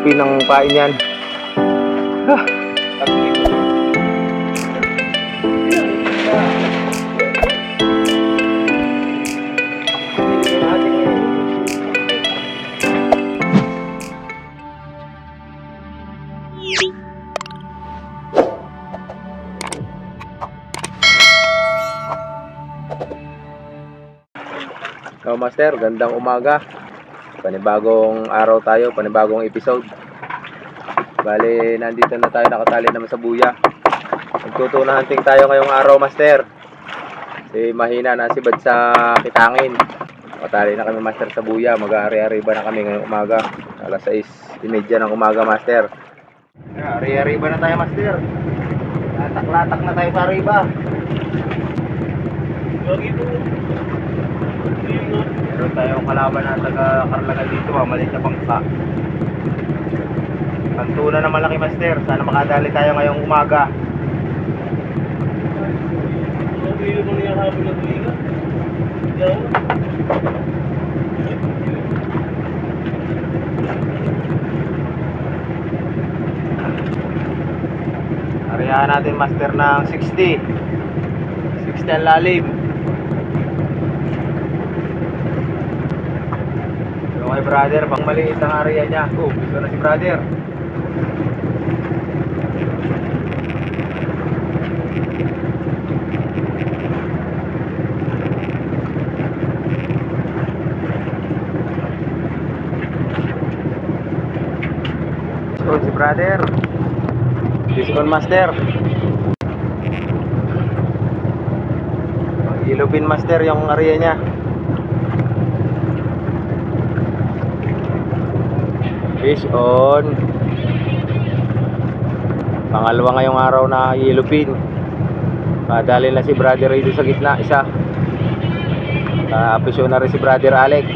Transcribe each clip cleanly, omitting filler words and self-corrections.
Yelupin ng pain yan. So master, gandang umaga. Panibagong araw tayo, panibagong episode. Bale, nandito na tayo, nakatali naman sa buya. Magtutuna hunting tayo ngayong araw, master. Kasi mahina na sibad sa kitangin. Nakatali na kami, master, sa buya. Mag-aari-ariba na kami ngayong umaga. Alas 6:30 ng umaga, master. Ari-ariba na tayo, master. Latak-latak na tayo sa ariba. Meron tayong kalaban na taga-Karlagan dito, maliit na pangka. Pantuna na malaki, master. Sana makadali tayo ngayong umaga. Ariyahan natin, master, ng 60 ang lalim. So kay brother, pang maliit ang area niya. Gusto na si brother. So si brother, Discon master. Yellowfin master yung area niya. Fish on. Pangalawa ngayong araw na yellowfin. Padali na si brother dito sa gitna, isa. Apisyon na rin si brother Alex.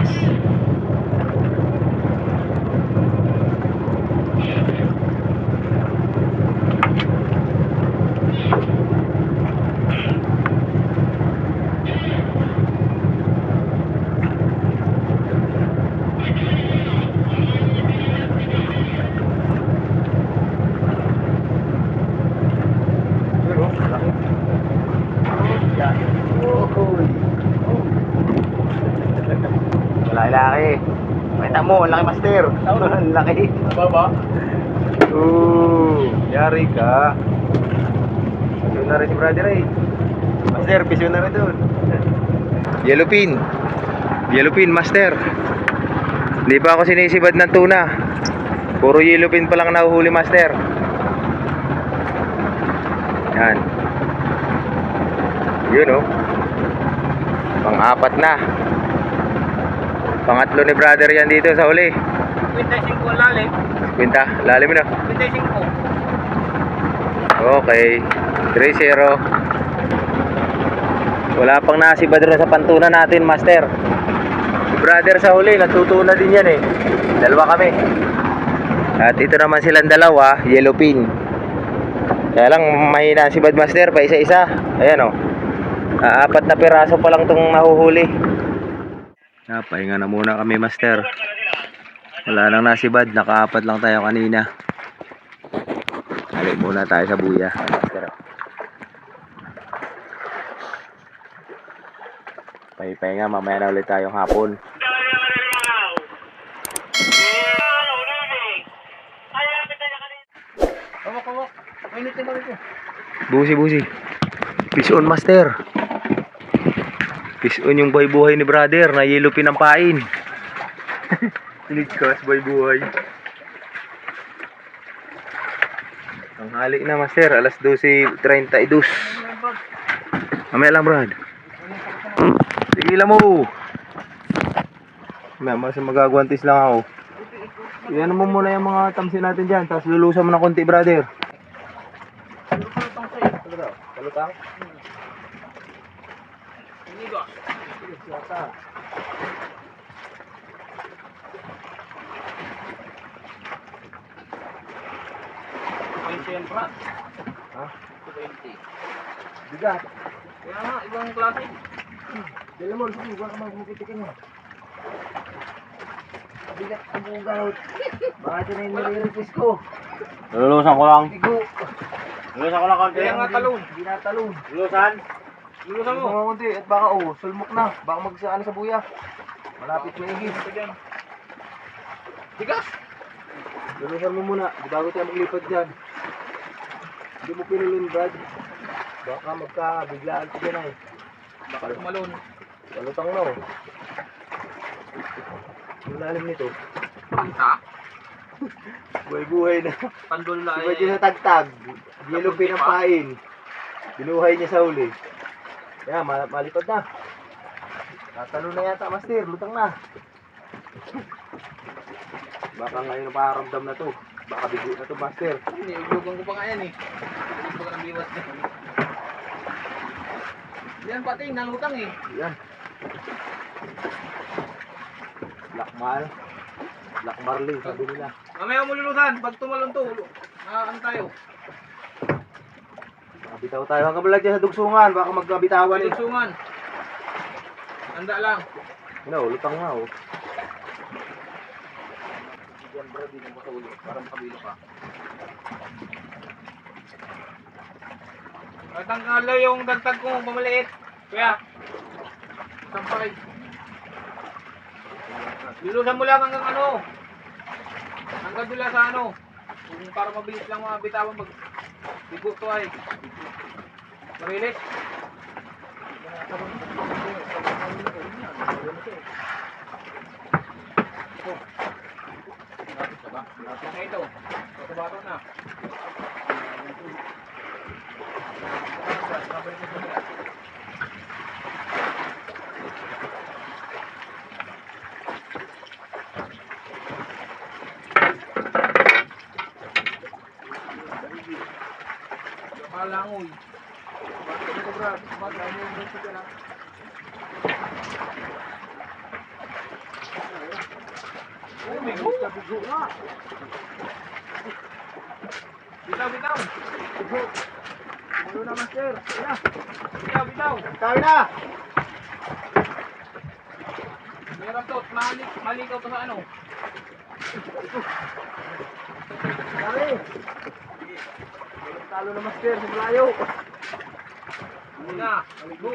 Laki. Kita mo, ang laki, master. Ang laki. Baba. Yari ka. Pisyon na rin si brother eh. Master, pisyon na rin doon. Yellowfin master. Hindi pa ako sinisibad ng tuna. Puro yellowfin pa lang nahuhuli, master. Yan. Yun oh. Pang-apat na. Pangatlo ni brother yan dito sa huli. 25 lalim. 50, lalim na. 25. Okay. 3-0. Wala pang nasibad rin sa pantuna natin, master. Si brother sa huli, natutuna din yan eh. Dalawa kami. At ito naman silang dalawa, yellowfin. Kaya lang mahina sibad, master, pa isa-isa. Ayan oh. 4 na piraso pa lang itong nahuhuli. Pahinga na muna kami, master. Wala nang nasibad, naka-4 lang tayo kanina. Balik muna tayo sa buya, master. Pahinga, mamaya na ulit tayong hapon. Busi. Fish on, master. Fish on yung buhay-buhay ni brother na yellowfin ng pain. Ligkas, buhay-buhay. Tanghali na, master. Alas 12:32. Mamaya lang, brad. Tigilan mo. Mamaya magagwantis lang ako. Iyan mo muna yung mga tamsin natin dyan. Tapos lulusan mo ng konti, brother. Kalutang? Ha? 20. Bigat. Kaya nga, ibang klase. Dala mo, sige, huwag ka magmukitikin mo. Bigat ang bugaw. Bakit yun yung nire-request ko? Lulusan ko lang. Bigo. Lulusan ko lang konti. Kaya nga talon. Hindi na talon. Lulusan? Lulusan mo. Mga konti. At baka sulmok na. Baka magsaan sa buya. Malapit na igis. Tigas. Lulusan mo muna. Di bago tayo maglipat dyan. Hindi mo pinulun, Brad. Baka magkabiglaan ka dyan ay. Baka tumalon. Balutang na oh. Yung lalim nito. Punta. Buhay-buhay na. Pandula Diba dyan natagtag? Yelupin ang pain. Binuhay niya sa uli. Kaya malipad na. Tatalo na yata, Master. Lutang na. Baka ngayon naparamdam na to. Baka bigo na to, Master. Niyuglugan ko pa nga yan eh. Hindi ko ng biwas niya. Yan pati, nalutang eh. Yan. Black Mal. Black Marlin, sabi nila. Mamaya mo lulusan. Pag tumalon to, ano tayo? Bitaw tayo. Hanggang balag dyan sa dugsungan. Baka magkabitawan eh. Tulsungan. Handa lang. Lutang nga oh. Yan bro, dito mo sa ulo. Para makabilo ka. Tanggal yung dagtag ko, pamaliit. Kuya. Sampay. Lulusan mo lang hanggang ano. Hanggang dula sa ano. Kung para mabilis lang mga bitawan mag bigo to ay. Marilis. Lapit na ito. Kasabato na. Kalangoy. Bakit ito bro? Bakit ano yung gusto ka na? Oh, may gusto. Bigo nga. Bitaw, bitaw. Bigo. Ano na, Master? Kaya. Bitaw, bitaw. Tayo na! Meron to, malikaw pa sa ano. Tari! Talo na, Master. Sa malayo. Ano na? Go.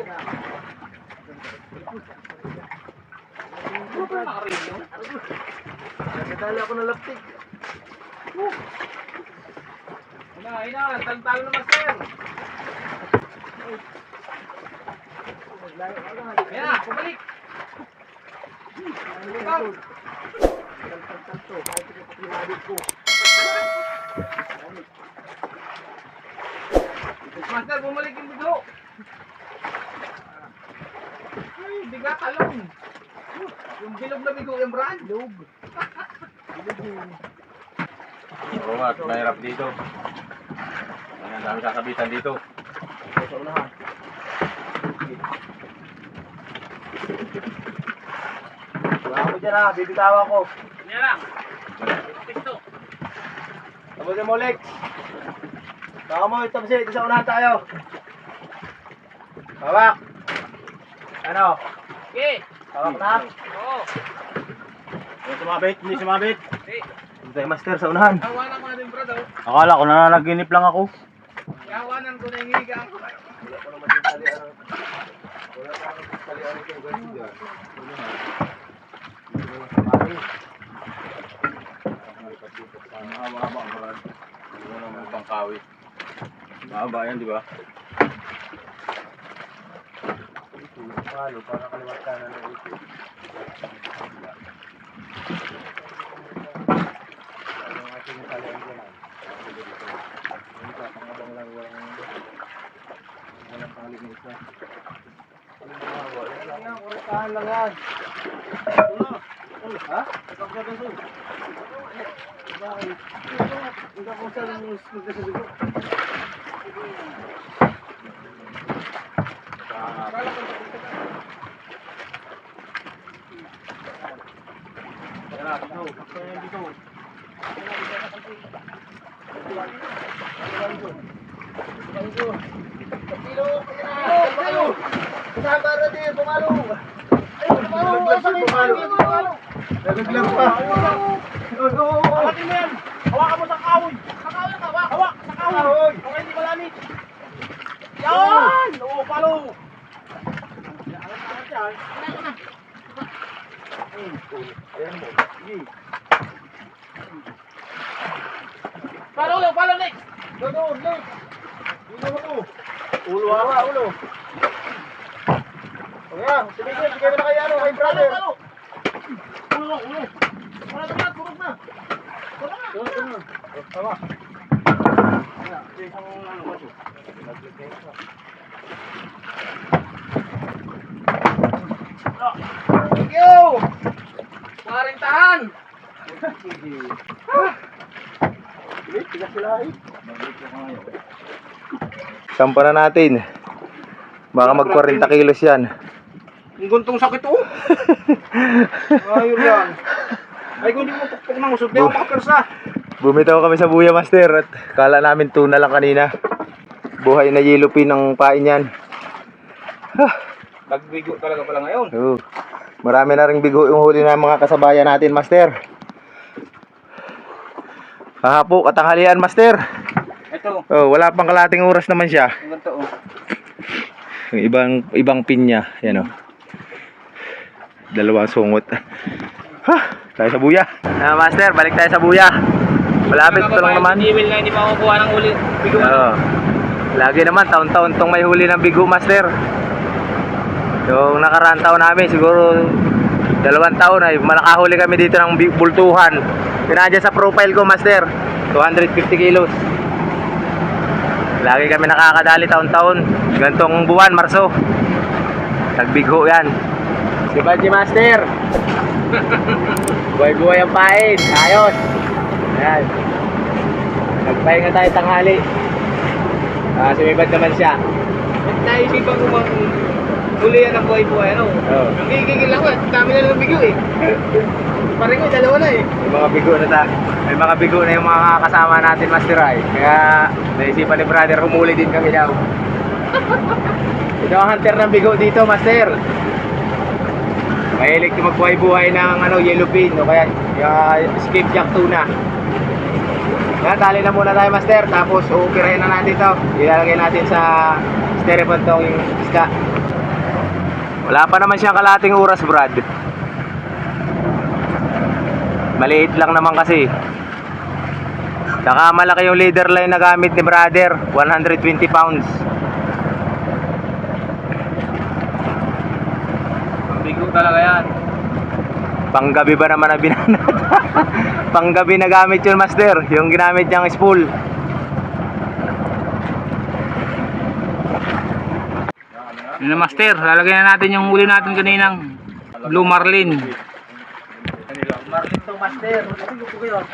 Ano ba nakarinyo? Nagkatalo ako ng laptik. Ina, talo na master. Ayan na, pumalik. Ikaw. Master, bumalik yung bigo. Ay, bigat talong. Yung bilog na bigo, yung brand. Lug. Oo nga, mahirap dito. Ang dami sasabitan dito. Sa unahan. Wala ko dyan ha, bibitawan ko. Yan lang. Pisto. Tapos yung mulik. Baka mo, tapos ito sa unahan tayo. Hawak. Ano? Okay. Hawak na? Oo. Hindi sumabit, hindi sumabit. Hey, Ito tayo, Master, sa unahan. hawanan ko na din bro daw. Akala ko nananaginip lang ako. Hawanan ko na yung higa ako. Wala ko naman yung talian. Wala ko naman yung talian ito. Ganti dyan. Mahaba ang brad. Hindi mo naman pangkawit. Mahaba yan, di ba? Palo, para kaliwat ka na ng ito. Ang ating talian dyan. Ang tatangabang lang walang tali na isa. Wala yan, kuritahan lang yan. Ha? Bakit? Hindi ako sa news magkasabigo. Pumalo! Pumalo! Nagaglag pa. Hawakin mo yan. Hawakan mo sa kahoy. Sa kahoy ang hawak. Hawak sa kahoy. Okay, hindi malamig. Yan! Oo, palo. Angat yan. Palo, palo, next. Doon, next. Ulo mo. Ulo hawa, ulo. O yan, sige mo na kay ano, kay brother. Palo. Ulo. Palo na, turog na. Turog na. Hawa. Thank you! Marintahan! Tigas sila eh. Sampa na natin. Baka mag 40 kilos yan. Ang guntong sakit oh! Ayun yan. Ay kung hindi mo pukpuk ng usod, di ako makapersa. Bumitaw kami sa buya, master. At kala namin tuna lang kanina. Buhay na yellow pin ang pain yan. Nagbigo talaga pala ngayon. Oo. Marami na ring bigo yung huli ng mga kasabayan natin, master. Hahapo, katanghalian, master. Ito, Oh, wala pang kalating oras naman siya. ang ganito oh. Yung ibang pin niya, yan oh. Dalawang sungot. Ha, tayo sa buya. Master, balik tayo sa buya. Malapit pa lang naman. Email na hindi makukuha ng uli. Bigo Oo. Lagi naman, taon-taon tong may huli ng bigo, master. Yung nakaraan taon namin, siguro 2 taon ay malakahuli kami dito ng bultuhan. Pinadya sa profile ko, master, 250 kilos. Lagi kami nakakadali taon-taon. Gantong buwan, Marso. Nagbigho yan. Si Badji, master. Buhay-buhay ang pain. Ayos. Ayan. Nagpahinga tayo tanghali. Sumibad naman siya. Naisipan ko mang huli yan ang buhay-buhay ano. Oo. Nagigigil ako eh. Dami na lang bigo eh. Parang ko, dalawa na eh. May mga bigo na yung mga kasama natin, master ay. Kaya naisipan ni brother, humuli din kami daw. Ito ang hunter ng bigo dito, master. Mahilig yung magbuhay-buhay ng yellow pin o kaya skipjack tuna. Yan, tali na muna tayo, master. Tapos uupirahin na natin to. Ilalagay natin sa styrofoam tong yung isda. Wala pa naman siyang kalating oras, Brad. Maliit lang naman kasi. Saka malaki yung leader line na gamit ni brother, 120 pounds. Bigo talaga yan. Panggabi ba naman na binanat? Panggabi na gamit yun, master. Yung ginamit niyang spool. Yun na master, lalagyan na natin yung huli natin kaninang Blue Marlin. Marlin to, master. Kasi gusto ko yun.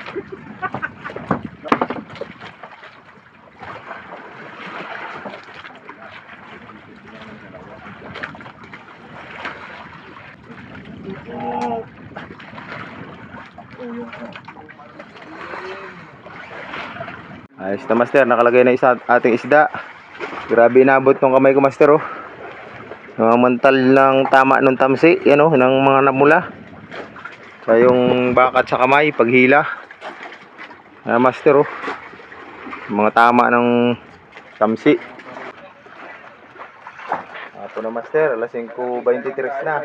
Ayos na, master. Nakalagay na isa ating isda. Grabe inabot ng kamay ko, master, oh. Mantal ng tama ng tamsi, yan oh, ng mga namula. Sa yung bakat sa kamay, paghila. Master, oh. Mga tama ng tamsi. Apo na, master, alas 5:23 na.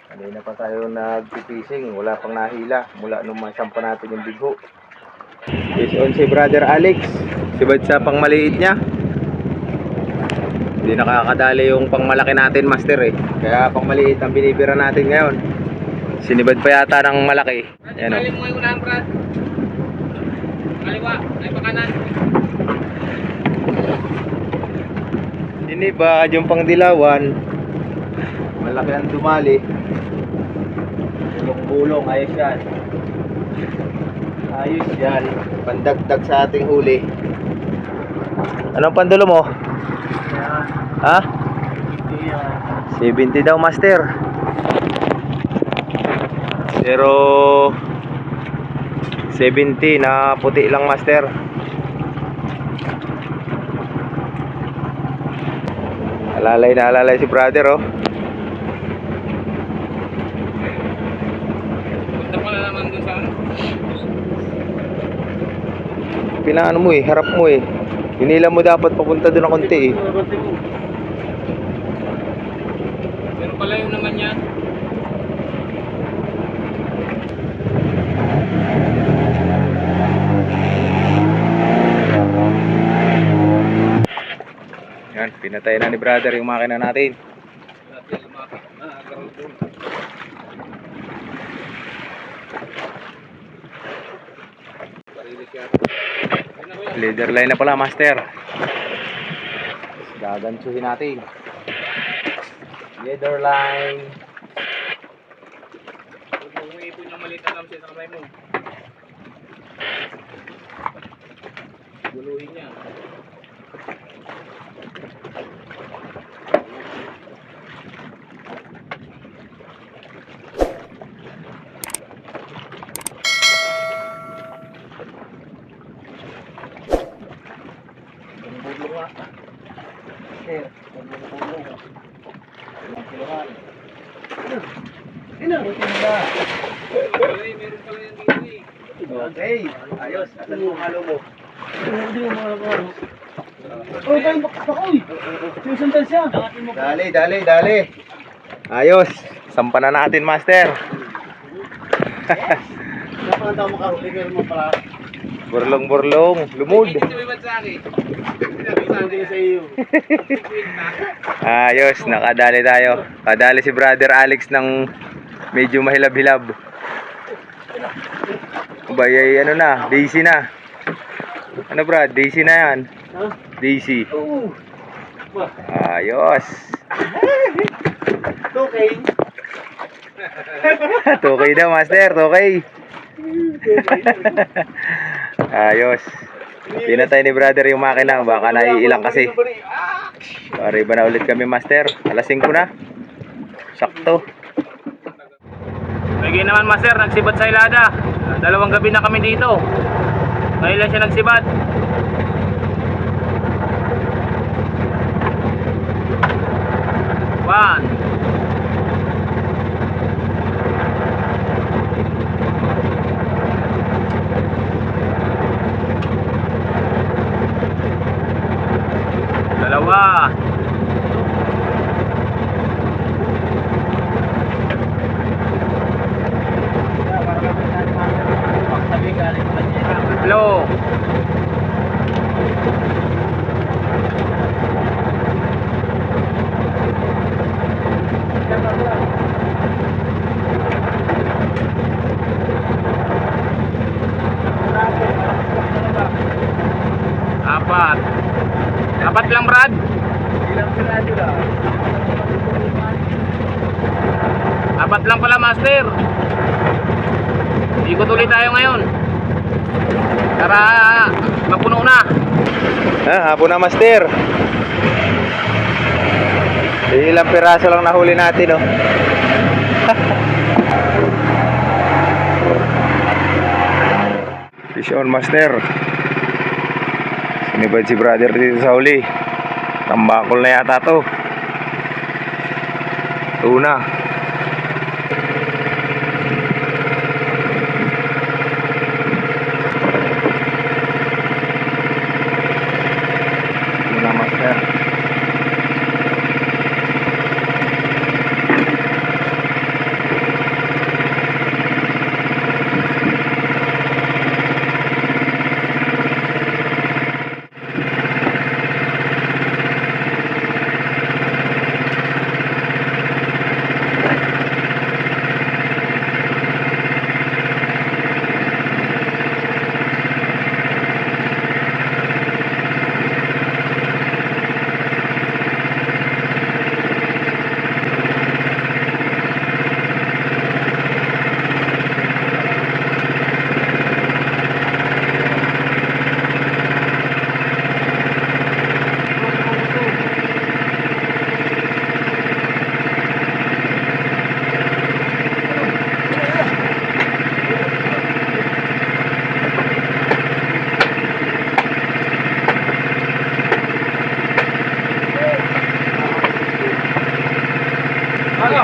Kanina pa tayo nag-fishing, wala pang nahila mula nung masampa natin yung bigho. Fish on si brother Alex. Sibad sa pangmaliit niya. Hindi nakakadali yung pangmalaki natin, master, eh. Kaya pangmaliit ang binibira natin ngayon. Sinibad pa yata ng malaki. Ayan, oh. Kaliwa mo yung unahan, Brad. Kaliwa, ay pakanan. Sinibad yung pangdilawan. Malaki ang dumali. Bulong-bulong, ayos yan. Ayos yan. Pandagdag sa ating huli. Anong pandulo mo? Ha? 70 daw, master. Pero 70 na puti lang, master. Alalay na alalay si brother, oh. dumaan doon sa ano. Pinaano mo eh, harap mo eh. Hinila mo dapat papunta doon ng konti eh. Pero palayo naman yan. Yan, pinatay na ni brother yung makina natin. Dati lumapit na, agaraw doon. Parilik yan. Ano ba yan? Leader line na pala, master. Gagansuhin natin. Leader line. Huwag mo ipon yung maliit na lamsi sa kamay mo. Guluhin niya. Bulong nga. Sir, bulong. Ilang kilohan. Buti mo na. Ay, meron pala yan dito eh. Okay, ayos. Asan mo halo mo? Dali. Ayos. Sampa na natin, master. Napakanta mo kahuli ka mo pala. Burlong-burlong. Lumod. Hindi kasi may ba't sa akin. Sinabi sa akin sa iyo. Ayos. Nakadali tayo. Kadali si brother Alex ng medyo mahilab-hilab. Bayay ano na. Daisy na. Ano brad? Daisy na yan. Ha? Daisy. Oo. Ayos. Okay. Tokay daw, master. Tokay. Ayos. Pinatay ni brother yung makina. Baka naiilang kasi. Pare ba na ulit kami, master? Alas 5 na. Sakto. Pwede naman master, nagsibat sa Ilada. 2 gabi na kami dito. Ngayon lang siya nagsibat. One. Dalawa. Tatlo. Apat. Apat lang, Brad. Apat lang pala, master. Ikot ulit tayo ngayon. Para mapuno na. Hapon na, master. Ilang piraso lang nahuli natin, oh. Fish on, master. Sinibad si brother dito sa huli. Tambakol na yata to. Tuna. Tuna, master. Ano?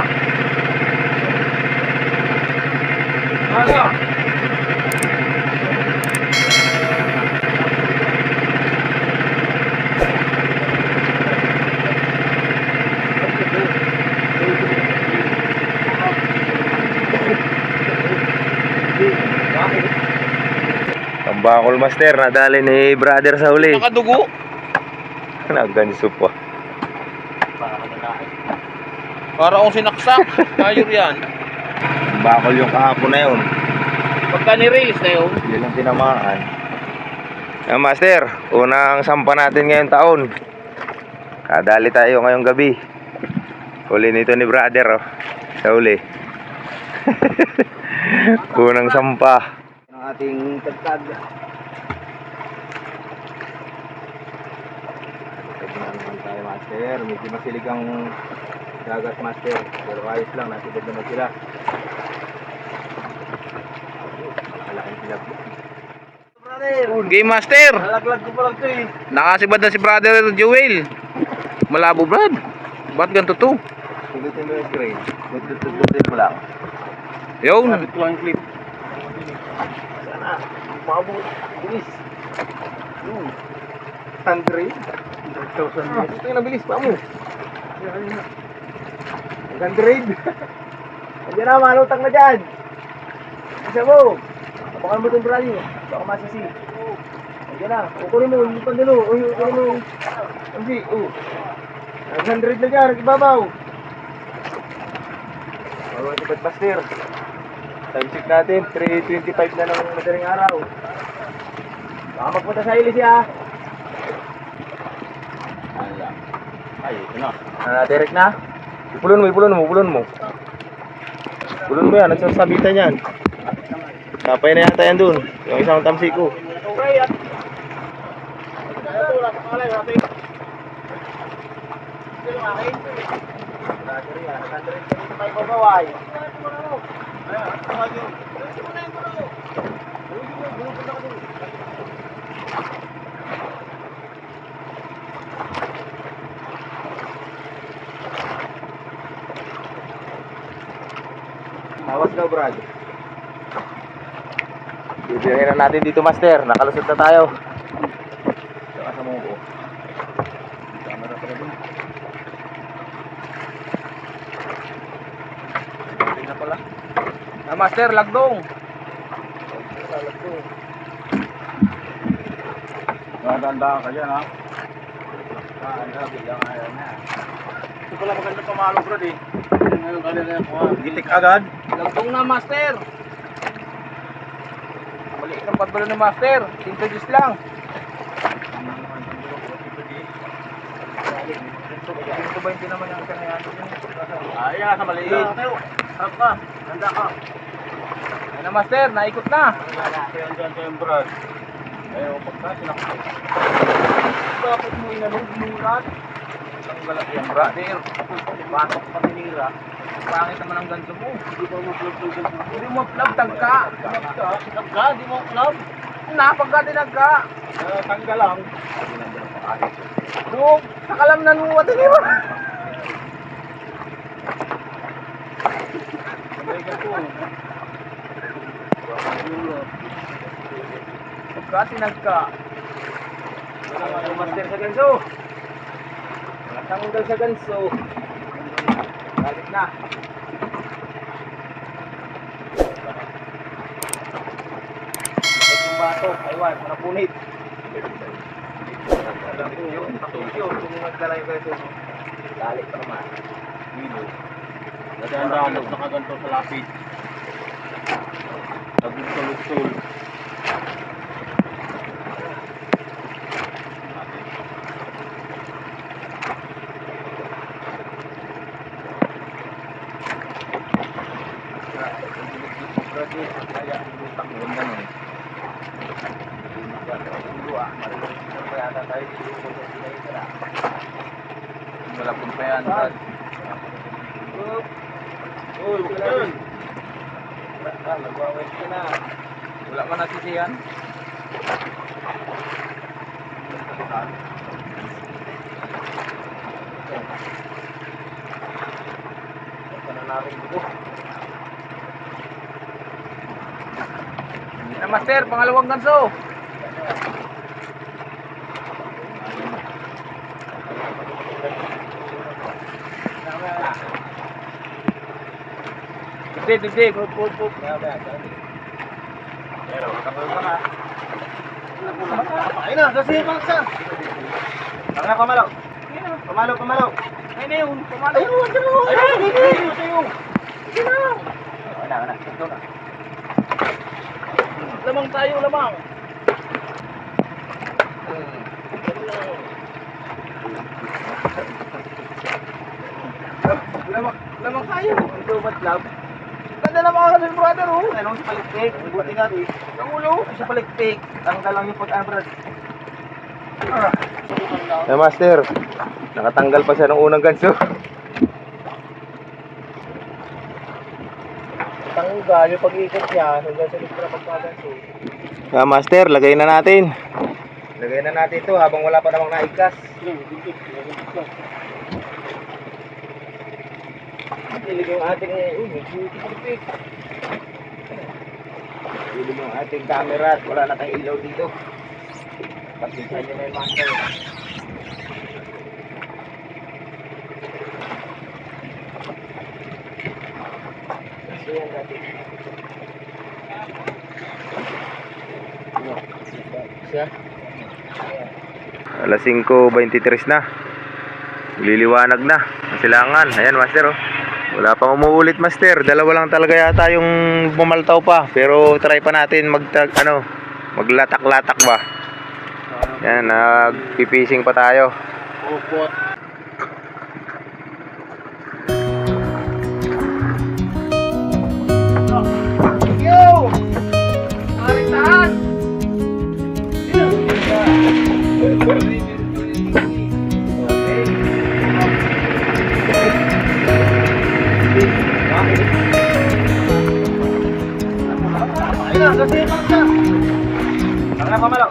Bakol master, nadali ni brother sa huli. Nakadugo. Nagganso pa. Para akong sinaksak. Ayur yan. Bakol yung kahapon na yun. Pagka ni-release na yun. Yun ang tinamaan. Master, unang sampa natin ngayong taon. Kadali tayo ngayong gabi. Huli nito ni brother, oh. Sa huli. Unang sampa ng ating tagtag. Naman tayo, master. Medyo masilig ang dagat, master. Pero ayos lang, nasibad naman sila. Malaking sila. Game Master. Nalaglag ko pa lang to eh. Nakasibad na si Brother Joel. Malabo, Brad. Ba't ganito to? Pulutin mo yung screen. Pulutin mo lang. Yun. Sabit ko ang clip. Sana. Mabot. Bilis. Yun. 100. 1,000. Ito yung nabilis pa mo. 100. Andiyan na, malutang na dyan. Isa mo. Baka mo itong brali. Baka masisi. Andiyan na. Ukunin mo. Yung pandalo. Ukunin mo. Ansi. 100 na dyan. Ibabaw. Marunong si Badmaster. Time check natin. 3:25 na ng madaling araw. Baka magpunta sa ilis siya. Ay, ito na. Direct na. Ipulon mo. Pulon mo yan. Nagsasabitan yan. Kapay na yata yan dun. Yung isang tamsi ko. Okay, yan. Ito, nasa pangalay. Ito yung akin. May pagaway. Awas daw, Brad. Bibiyahin na natin dito, master. Nakalusot na tayo. Saka sa mungko. Camera pa rin. Hindi na pala. Master, lagdong. Matandaan ka dyan, ha? Bilang ayaw na. Ito pala maganda pamalo, Brad, eh. Ngayon kanina yan kuha. Gitik agad. Lagdong na, Master. Maliit ang patbalo ni Master. Introduce lang. Ito ba hindi naman yung isa na yan? Ay, sa maliit. Harap ka. Handa ka. Ayun na, Master. Naikot na. Kaya dyan kayo, Brad. Ayaw, pagka sinakot. Bakit mo inalog mulat? Ang galak yan, brother. Batok pa tinira. Pangit naman ang ganito mo. Hindi pa mag-vlog. Hindi mo plug, tagka. Tagka, di mo club. Napagka tinagka. Tangga lang. Doon, nakalamnan mo. Ito niyo. May gato. Pagka tinagka. Master sa ganso. Tanggal sa ganso. Balik na. Ay, yung bato. Aywan, manapunit. Kung magdala yung ganso. Balik pa naman. Hilo. Nadaan nakaganto sa lapid. Nagultul-ultul. Kaya lutang mo naman. Malapon pa yan, Brad. Uy, bukan. Nagwawet ka na. Wala man nasisiyan. Yan na, Master. Pangalawang ganso. Digdig. Pero, kapag ka na. Ayun na, kasi paksa. Tanga pamalaw. Pamalaw. Ayun na yun, pumalo. Ayun, andyan mo. Ayun, sa'yo. Sige na. Ayun na. Ito na. Lamang tayo, lamang. Lamang tayo. Ito ba't lab? Ganda na mga kasal, brother, oh. Ano sa palikpik? Buti nga rin. Ang ulo. Sa palikpik. Tanggal lang yung pag-abrad. Master, nakatanggal pa siya ng unang ganso. Tanggal yung pag-ikot niya. Hanggang sa likod na pagkaganso. Master, lagay na natin. Lagay na natin ito habang wala pa namang naikas. Ilig yung ating palikpik. Ilig yung ating camera at wala na tayong ilaw dito. Pasisan nyo na yung master. Kasi yan natin. Siya? Alas 5:23 na. Liliwanag na. Masilangan. Ayan, master, oh. Wala pang umuulit, master. Dalawa lang talaga yata yung bumaltaw pa. Pero try pa natin maglatak-latak ba. Yan, nagpipising pa tayo. Upot. Yo! Maritaan! Ayun na, kasi paksa. Tanga pamalaw.